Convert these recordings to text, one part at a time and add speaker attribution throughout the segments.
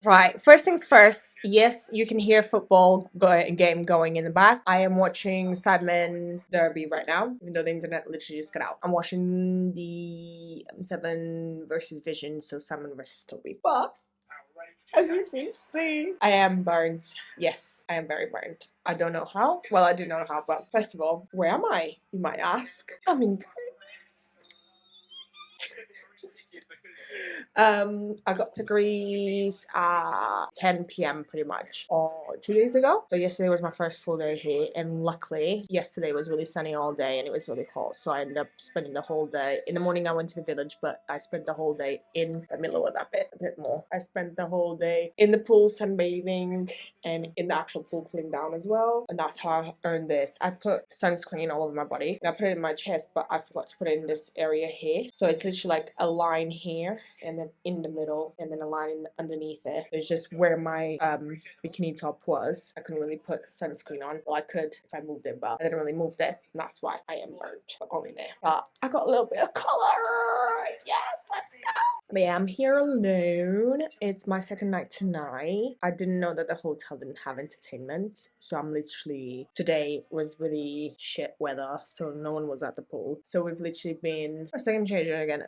Speaker 1: Right, first things first. Yes, you can hear game going in the back. I am watching Sadman Derby right now, even though the internet literally just got out. I'm watching the Seven versus Vision, so Simon versus Toby. But as you can see, I am burnt. Yes, I am very burnt. I don't know how. Well, I do know how, but first of all, where am I? You might ask. I'm in I got to Greece at 10 p.m. pretty much, or 2 days ago. So yesterday was my first full day here, and luckily yesterday was really sunny all day and it was really hot. So I ended up spending the whole day. In the morning I went to the village, but I spent the whole day in the middle of that bit, a bit more. I spent the whole day in the pool sunbathing and in the actual pool cooling down as well. And that's how I earned this. I put sunscreen all over my body and I put it in my chest, but I forgot to put it in this area here. So it's literally like a line here and then in the middle and then a line underneath it. It's just where my bikini top was. I couldn't really put sunscreen on. Well, I could if I moved it, but I didn't really move it. And that's why I am burnt, but only there. But I got a little bit of color. Yes, let's go. But yeah, I'm here alone. It's my second night tonight. I didn't know that the hotel didn't have entertainment. So I'm literally, today was really shit weather. So no one was at the pool. So we've literally been, a second changing again.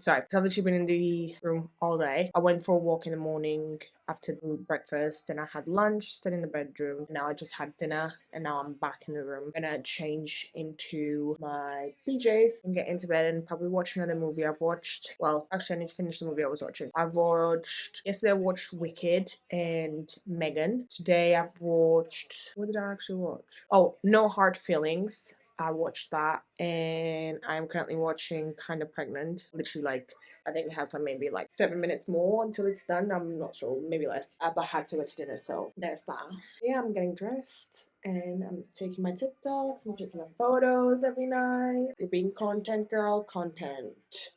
Speaker 1: Sorry. So I've literally been in the room all day. I went for a walk in the morning after breakfast, and I had lunch, stayed in the bedroom. Now I just had dinner, and now I'm back in the room. And I change into my PJs and get into bed and probably watch another movie I've watched. Well, actually, I need to finish the movie I was watching. Yesterday I watched Wicked and Megan. Today I've watched, what did I actually watch? Oh, No Hard Feelings. I watched that, and I'm currently watching Kind of Pregnant. Literally, like, I think it has maybe like 7 minutes more until it's done. I'm not sure, maybe less. But I had to go to dinner, so there's that. Yeah, I'm getting dressed and I'm taking my TikToks, I'm taking my photos every night. You're being content girl, content.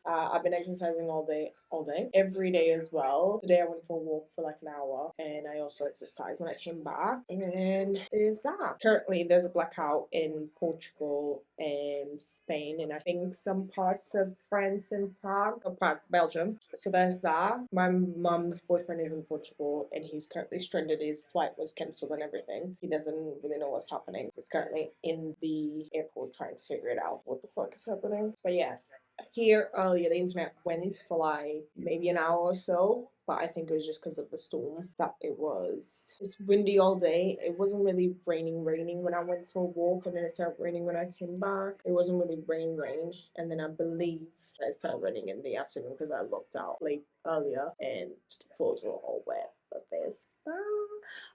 Speaker 1: I've been exercising all day, every day as well. Today I went for a walk for like an hour, and I also exercised when I came back. And there's that. Currently, there's a blackout in Portugal and Spain, and I think some parts of France and Prague, Belgium. So there's that. My mum's boyfriend is in Portugal, and he's currently stranded. His flight was cancelled and everything. He doesn't really know what's happening. He's currently in the airport trying to figure it out. What the fuck is happening? But yeah, here earlier the internet went for like maybe an hour or so, but I think it was just because of the storm that it's windy all day. It wasn't really raining when I went for a walk, and then it started raining when I came back. It wasn't really rain, and then I believe it started raining in the afternoon because I looked out late earlier and the floors were all wet. But there's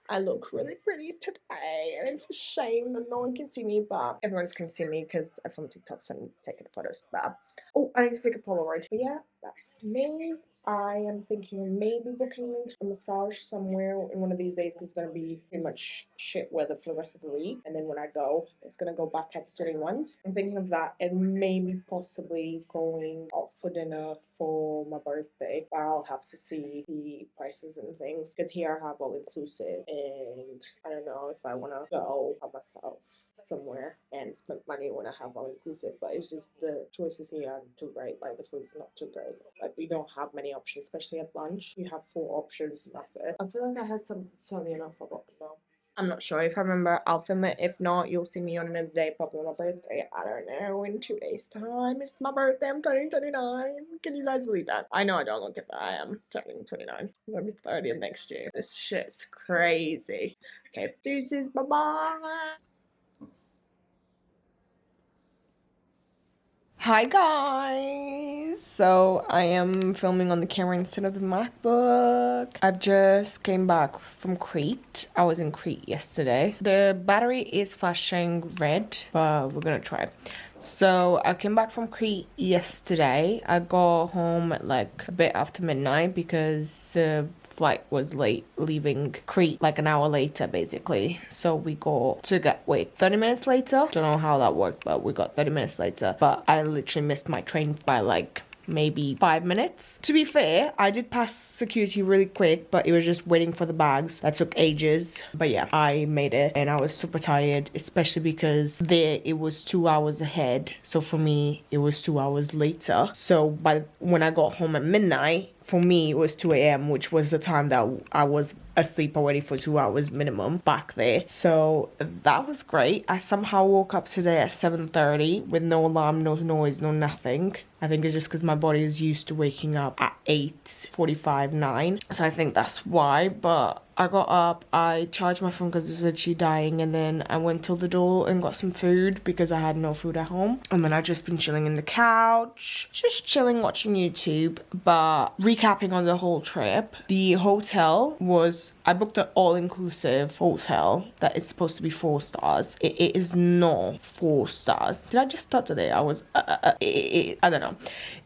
Speaker 1: I look really pretty today, and it's a shame that no one can see me, but everyone can see me because I film TikToks and taking photos. But oh, I need to take a Polaroid. But yeah, that's me. I am thinking of maybe booking a massage somewhere in one of these days because it's gonna be pretty much shit weather for the rest of the week, and then when I go, it's gonna go back at 31s. I'm thinking of that, and maybe possibly going out for dinner for my birthday. I'll have to see the prices and things because here I have all inclusive, and I don't know if I want to go by myself somewhere and spend money when I have all inclusive. But it's just the choices here aren't too great. Like the food's not too great. Like we don't have many options, especially at lunch. You have 4 options and that's it. I feel like I had something enough. I forgot now. I'm not sure. If I remember, I'll film it. If not, you'll see me on another day, probably on my birthday. I don't know, in 2 days' time. It's my birthday. I'm turning 29. Can you guys believe that? I know I don't look it, but I am turning 29. I'm gonna be 30 next year. This shit's crazy. Okay, deuces. Bye bye. Hi guys! So I am filming on the camera instead of the MacBook. I've just came back from Crete. I was in Crete yesterday. The battery is flashing red, but we're gonna try. So I came back from Crete yesterday. I got home at like a bit after midnight because the flight was late, leaving Crete like an hour later basically. So we got to wait 30 minutes later. Don't know how that worked, but we got 30 minutes later. But I literally missed my train by like maybe 5 minutes. To be fair, I did pass security really quick, but it was just waiting for the bags. That took ages. But yeah, I made it and I was super tired, especially because there it was 2 hours ahead. So for me, it was 2 hours later. So when I got home at midnight, for me, it was 2 a.m., which was the time that I was asleep already for 2 hours minimum back there. So that was great. I somehow woke up today at 7:30 with no alarm, no noise, no nothing. I think it's just because my body is used to waking up at 8:45, 9. So I think that's why. But I got up, I charged my phone because it was literally dying, and then I went to the door and got some food because I had no food at home. And then I've just been chilling in the couch, just chilling, watching YouTube. But recapping on the whole trip, the hotel was, I booked an all-inclusive hotel that is supposed to be 4 stars. It is not 4 stars. Did I just start today? I was, I don't know.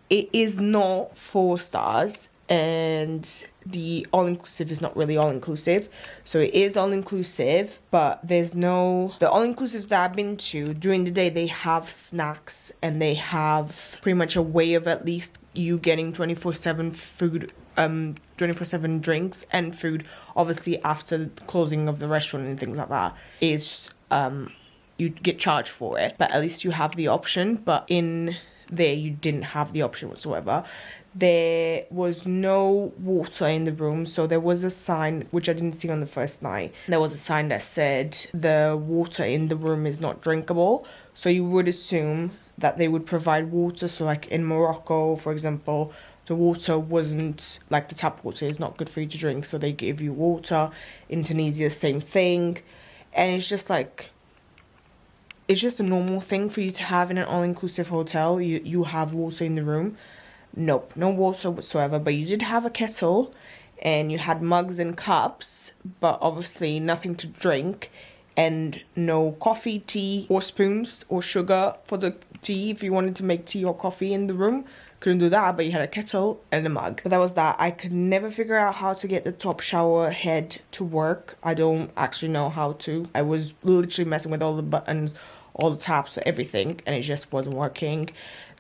Speaker 1: It is not 4 stars. And the all-inclusive is not really all-inclusive. So it is all-inclusive, but there's no... The all-inclusives that I've been to, during the day, they have snacks and they have pretty much a way of at least you getting 24/7 food, 24/7 drinks and food. Obviously, after the closing of the restaurant and things like that, is you get charged for it. But at least you have the option. But in there, you didn't have the option whatsoever. There was no water in the room, so there was a sign, which I didn't see on the first night. There was a sign that said the water in the room is not drinkable. So you would assume that they would provide water. So like in Morocco, for example, the water wasn't, like the tap water is not good for you to drink, so they give you water. In Tunisia, same thing. And it's just like, it's just a normal thing for you to have in an all-inclusive hotel. You have water in the room. Nope, no water whatsoever, but you did have a kettle and you had mugs and cups, but obviously nothing to drink, and no coffee, tea, or spoons or sugar for the tea if you wanted to make tea or coffee in the room. Couldn't do that, but you had a kettle and a mug. But that was that. I could never figure out how to get the top shower head to work. I don't actually know how to. I was literally messing with all the buttons, all the taps, everything, and it just wasn't working.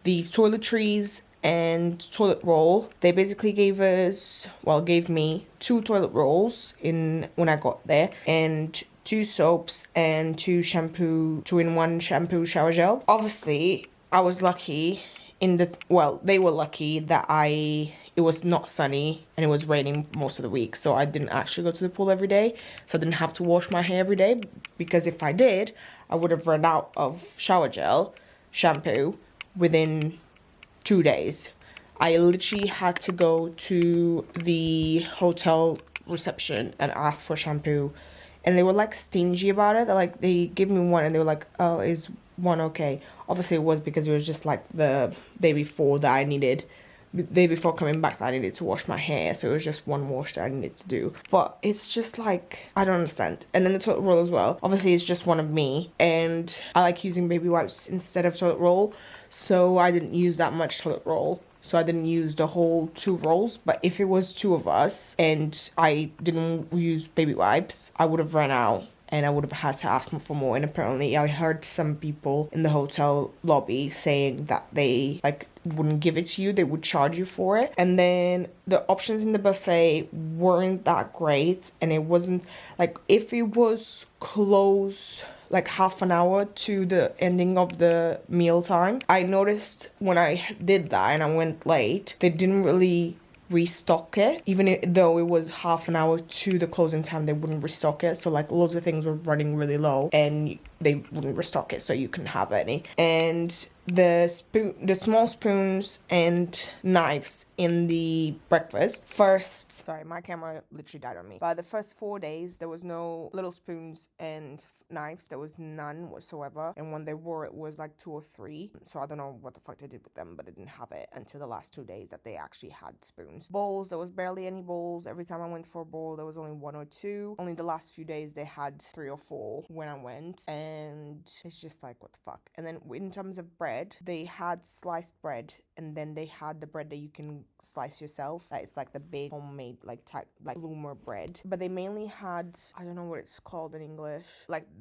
Speaker 1: The toiletries and toilet roll, they basically gave me 2 toilet rolls when I got there, and 2 soaps and 2-in-1 shampoo shower gel. Obviously, I was lucky they were lucky that it was not sunny and it was raining most of the week, so I didn't actually go to the pool every day, so I didn't have to wash my hair every day, because if I did, I would have run out of shower gel, shampoo within 2 days. I literally had to go to the hotel reception and ask for shampoo, and they were like stingy about it. They gave me one and they were like, oh, is one okay? Obviously it was, because it was just like the day before coming back that I needed to wash my hair, so it was just one wash that I needed to do. But it's just like, I don't understand. And then the toilet roll as well, obviously it's just one of me, and I like using baby wipes instead of toilet roll, so I didn't use that much toilet roll. So I didn't use the whole 2 rolls, but if it was 2 of us and I didn't use baby wipes, I would have run out and I would have had to ask them for more. And apparently I heard some people in the hotel lobby saying that they wouldn't give it to you, they would charge you for it. And then the options in the buffet weren't that great, and it wasn't if it was close half an hour to the ending of the meal time, I noticed when I did that and I went late, they didn't really restock it. Even though it was half an hour to the closing time, they wouldn't restock it. So loads of things were running really low and they wouldn't restock it, so you couldn't have any. And the small spoons and knives in the breakfast. Sorry, my camera literally died on me. But the first 4 days, there was no little spoons and knives. There was none whatsoever. And when they were, it was 2 or 3. So I don't know what the fuck they did with them, but they didn't have it until the last 2 days that they actually had spoons. Bowls, there was barely any bowls. Every time I went for a bowl, there was only 1 or 2. Only the last few days, they had 3 or 4 when I went. And it's just what the fuck. And then in terms of bread, they had sliced bread, and then they had the bread that you can slice yourself. It's the big homemade type bloomer bread. But they mainly had, I don't know what it's called in English,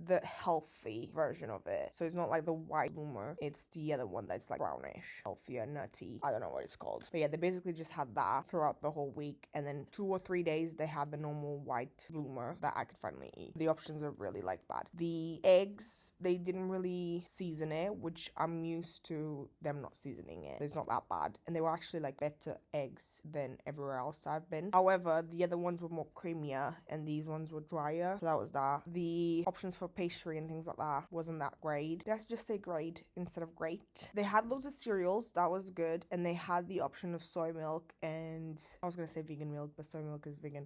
Speaker 1: the healthy version of it. So it's not the white bloomer, it's the other one that's brownish, healthier, nutty. I don't know what it's called. But yeah, they basically just had that throughout the whole week, and then 2 or 3 days they had the normal white bloomer that I could finally eat. The options are really bad. The eggs, they didn't really season it, which I'm used to them not seasoning it. There's not that bad, and they were actually like better eggs than everywhere else I've been. However, the other ones were more creamier and these ones were drier, so that was that. The options for pastry and things like that wasn't that great. Let's just say grade instead of great. They had loads of cereals, that was good, and they had the option of soy milk, and I was gonna say vegan milk, but soy milk is vegan.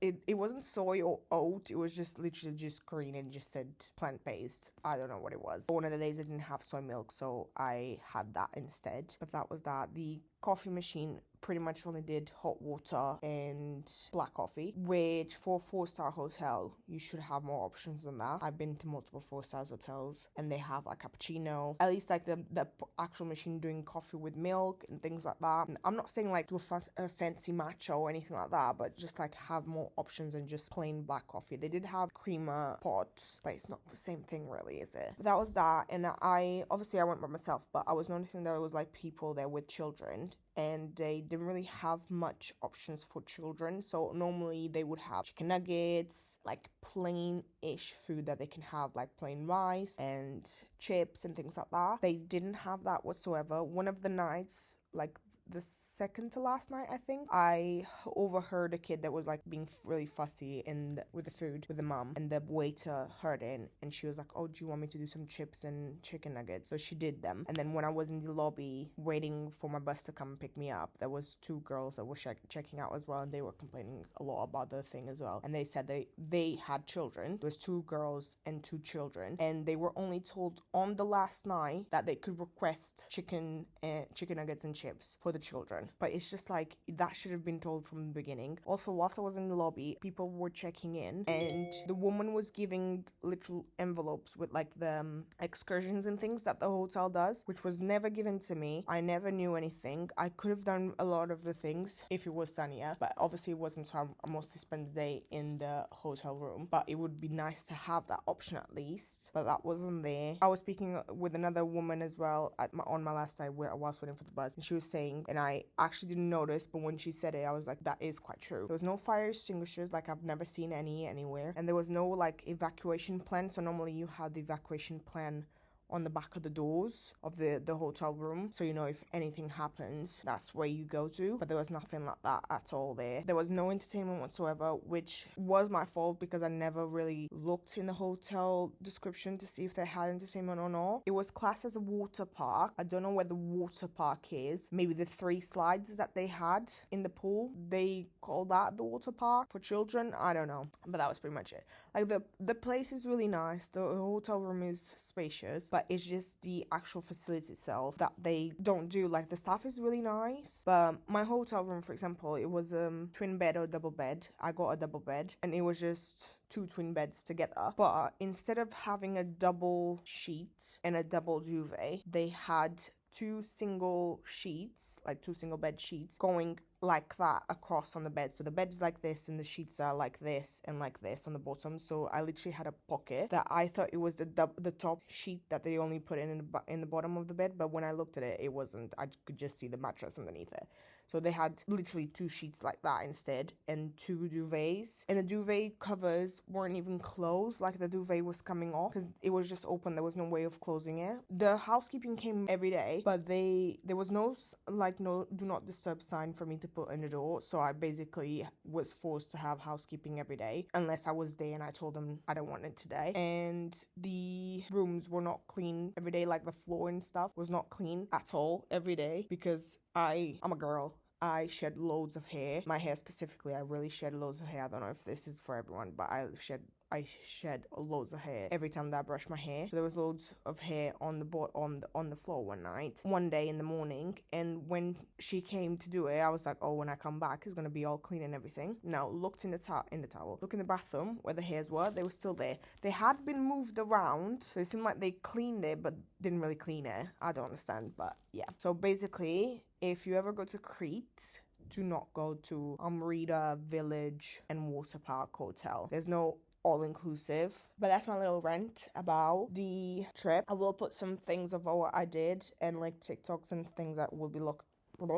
Speaker 1: It wasn't soy or oat, it was just literally just green and just said plant-based. I don't know what it was. One of the days I didn't have soy milk, so I had that instead. But that was that. The coffee machine pretty much only did hot water and black coffee, which for a 4-star hotel you should have more options than that. I've been to multiple 4-star hotels and they have like cappuccino, at least like the actual machine doing coffee with milk and things like that. And I'm not saying like do a fancy matcha or anything like that, but just like have more options than just plain black coffee. They did have creamer pots, but it's not the same thing really, is it? But that was that. And I went by myself, but I was noticing there was like people there with children, and they didn't really have much options for children. So normally they would have chicken nuggets, like plain-ish food that they can have, like plain rice and chips and things like that. They didn't have that whatsoever. One of the nights, like the second to last night, I think, I overheard a kid that was like being really fussy with the food with the mom, and the waiter heard it and she was like, oh, do you want me to do some chips and chicken nuggets? So she did them. And then when I was in the lobby waiting for my bus to come and pick me up, there was 2 girls that were checking out as well, and they were complaining a lot about the thing as well. And they said they had children. There was 2 girls and 2 children, and they were only told on the last night that they could request chicken nuggets and chips for the children. But it's just like, that should have been told from the beginning. Also, whilst I was in the lobby, people were checking in, and the woman was giving literal envelopes with like the excursions and things that the hotel does, which was never given to me. I never knew anything. I could have done a lot of the things if it was sunnier, but obviously it wasn't, so I mostly spent the day in the hotel room. But it would be nice to have that option at least, but that wasn't there. I was speaking with another woman as well on my last day where I was waiting for the bus, and she was saying, and I actually didn't notice, but when she said it, I was like, that is quite true. There was no fire extinguishers, like I've never seen anywhere, and there was no like evacuation plan. So normally you have the evacuation plan on the back of the doors of the hotel room, so you know if anything happens, that's where you go to. But there was nothing like that at all there. There was no entertainment whatsoever, which was my fault because I never really looked in the hotel description to see if they had entertainment or not. It was classed as a water park. I don't know where the water park is. Maybe the 3 slides that they had in the pool, they call that the water park for children. I don't know, but that was pretty much it. Like the place is really nice, the hotel room is spacious, but it's just the actual facility itself that they don't do. Like the staff is really nice, but my hotel room, for example, it was twin bed or double bed. I got a double bed, and it was just 2 twin beds together. But instead of having a double sheet and a double duvet, they had 2 single sheets, like 2 single bed sheets going like that across on the bed. So the bed is like this and the sheets are like this and like this on the bottom. So I literally had a pocket that I thought it was the top sheet that they only put in the bottom of the bed, but when I looked at it, it wasn't. I could just see the mattress underneath it. So they had literally 2 sheets like that instead, and 2 duvets. And the duvet covers weren't even closed, like the duvet was coming off because it was just open. There was no way of closing it. The housekeeping came every day, but there was no do not disturb sign for me to put in the door. So I basically was forced to have housekeeping every day unless I was there and I told them I don't want it today. And the rooms were not clean every day, like the floor and stuff was not clean at all every day because I'm a girl. I shed loads of hair. My hair specifically, I really shed loads of hair. I don't know if this is for everyone, but I shed loads of hair every time that I brushed my hair. So there was loads of hair on the floor one day in the morning, and when she came to do it, I was like, oh, when I come back it's gonna be all clean and everything. Now looked in the towel, look in the bathroom where the hairs were, they were still there. They had been moved around, so it seemed like they cleaned it but didn't really clean it. I don't understand, but yeah. So basically, if you ever go to Crete, do not go to Amrita Village and Water Park Hotel. There's no all-inclusive. But that's my little rant about the trip. I will put some things of what I did and like TikToks and things that will be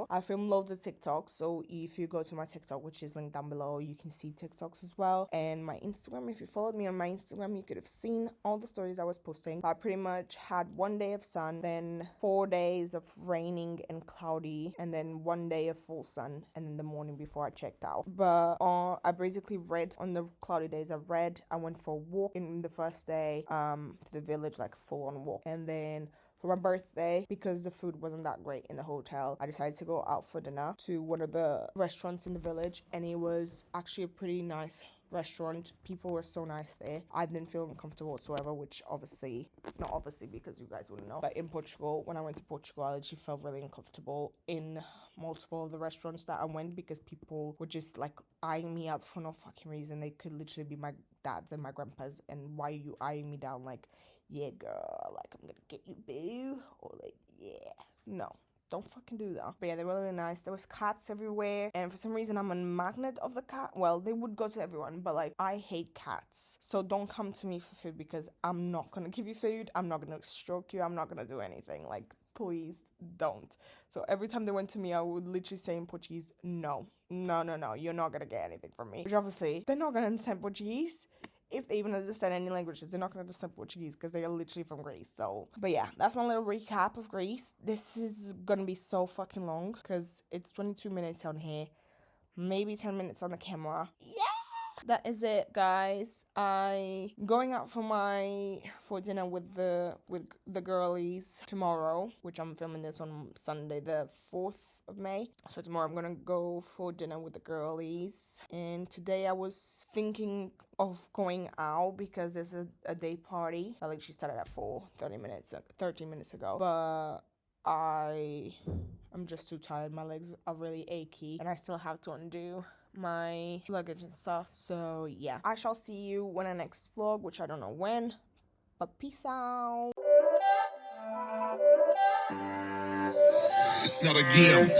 Speaker 1: I film loads of TikToks, so if you go to my TikTok, which is linked down below, you can see TikToks as well. And my Instagram, if you followed me on my Instagram, you could have seen all the stories I was posting. I pretty much had 1 day of sun, then 4 days of raining and cloudy, and then 1 day of full sun, and then the morning before I checked out. But I basically read on the cloudy days. I went for a walk in the first day to the village, like full on walk, and then for my birthday, because the food wasn't that great in the hotel, I decided to go out for dinner to one of the restaurants in the village, and it was actually a pretty nice restaurant. People were so nice there. I didn't feel uncomfortable whatsoever, which not obviously because you guys wouldn't know, but in Portugal, when I went to Portugal, I actually felt really uncomfortable in multiple of the restaurants that I went, because people were just like eyeing me up for no fucking reason. They could literally be my dads and my grandpas, and why are you eyeing me down? Like, yeah, girl, like, I'm gonna get you, boo, or like, yeah, no. Don't fucking do that. But yeah, they were really nice. There was cats everywhere, and for some reason I'm a magnet of the cat. Well, they would go to everyone, but like, I hate cats. So don't come to me for food, because I'm not gonna give you food. I'm not gonna stroke you. I'm not gonna do anything. Like, please don't. So every time they went to me, I would literally say in Portuguese, no, you're not gonna get anything from me. Which obviously, they're not gonna understand Portuguese. If they even understand any languages, they're not going to understand Portuguese, because they are literally from Greece. So, but yeah, that's my little recap of Greece. This is going to be so fucking long, because it's 22 minutes on here, maybe 10 minutes on the camera. Yeah! That is it, guys. I going out for dinner with the girlies tomorrow, which I'm filming this on Sunday, the 4th of May. So tomorrow I'm gonna go for dinner with the girlies. And today I was thinking of going out, because there's a day party. I literally started at 13 minutes ago. But I'm just too tired. My legs are really achy, and I still have to undo my luggage and stuff. So yeah, I shall see you when I next vlog, which I don't know when, but peace out. It's not a game.